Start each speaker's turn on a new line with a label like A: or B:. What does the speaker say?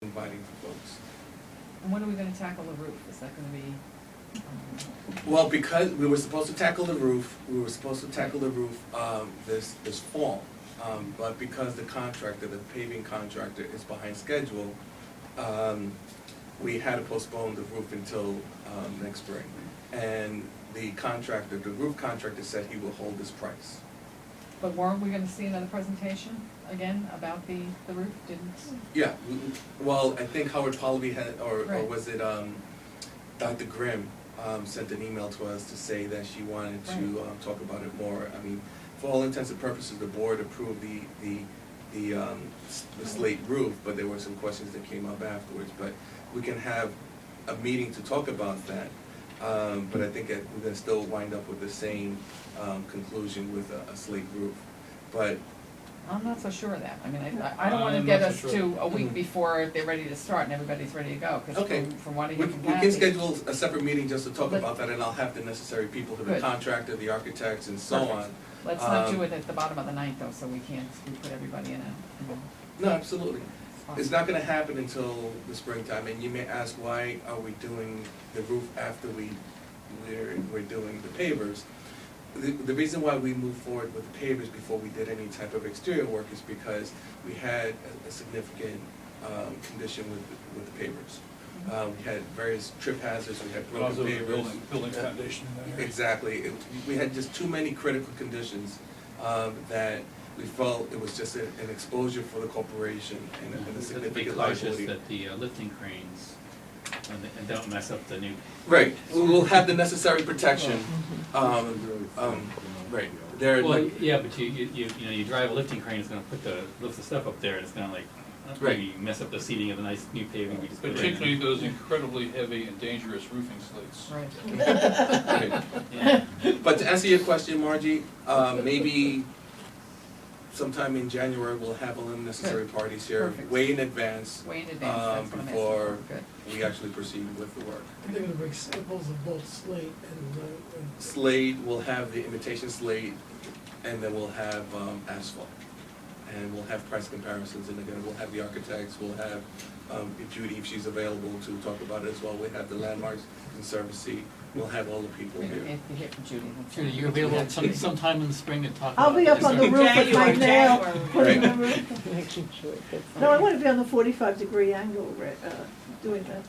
A: inviting folks.
B: And when are we gonna tackle the roof? Is that gonna be,
A: Well, because we were supposed to tackle the roof, this fall. But because the contractor, the paving contractor is behind schedule, we had to postpone the roof until next spring. And the roof contractor said he will hold his price.
B: but weren't we gonna see another presentation again about the roof? Didn't?
A: Yeah, well, I think Howard Pallavi had, or
B: Right.
A: was it Dr. Grimm sent an email to us to say that she wanted to talk about it more. I mean, for all intents and purposes, the board approved the slate roof, but there were some questions that came up afterwards. But we can have a meeting to talk about that. But I think we're gonna still wind up with the same conclusion with a slate roof. But
B: I'm not so sure of that. I mean, I don't wanna get
C: not
B: us
C: so sure.
B: to a week before they're ready to start and everybody's ready to go. 'Cause
A: Okay.
B: from what I
A: we
B: hear from
A: can
B: Kathy.
A: schedule a separate meeting just to talk
B: Let-
A: about that, and I'll have the necessary people, the
B: Good.
A: contractor, the architects, and so
B: Perfect.
A: on.
B: Let's not do it at the bottom of the night though, so we put everybody in
A: No, absolutely.
B: spot.
A: It's not gonna happen until the springtime, and you may ask, why are we doing the roof after we're doing the pavers? The reason why we moved forward with the pavers before we did any type of exterior work is because we had a significant condition with the pavers. We had various trip hazards, we had broken
C: Also, the
A: pavers.
C: building foundation in that area.
A: Exactly. We had just too many critical conditions that we felt it was just an exposure for the corporation and a
D: We have to be
A: significant
D: cautious
A: liability.
D: that the lifting cranes, and don't mess up the new.
A: Right, we'll have the necessary protection. Right, they're
D: Well,
A: like,
D: yeah, but you drive a lifting crane, it's gonna lift the stuff up there, and it's gonna maybe mess up the seating of the nice new paving we just put in.
C: Particularly those incredibly heavy and dangerous roofing slates.
B: Right.
A: right.
D: Yeah.
A: But to answer your question, Margie, maybe sometime in January, we'll have all the necessary parties here,
B: Perfect.
A: way in advance,
B: Way in advance, that's what I'm asking
A: before
B: for. Good.
A: we actually proceed with the work.
E: They're gonna bring samples of both slate and
A: Slate, we'll have the imitation slate, and then we'll have asphalt. And we'll have price comparisons, and again, we'll have the architects, we'll have Judy, if she's available, to talk about it as well. We'll have the Landmarks Conservancy, we'll have all the people
B: If
A: here.
B: you hear from Judy. that's
D: Judy,
B: all.
D: you're available sometime in the spring to talk
E: I'll
D: about
E: be up
D: this?
E: on the roof with my nail, putting the
A: Right.
E: roof. No, I wanna be on the 45-degree angle, doing that.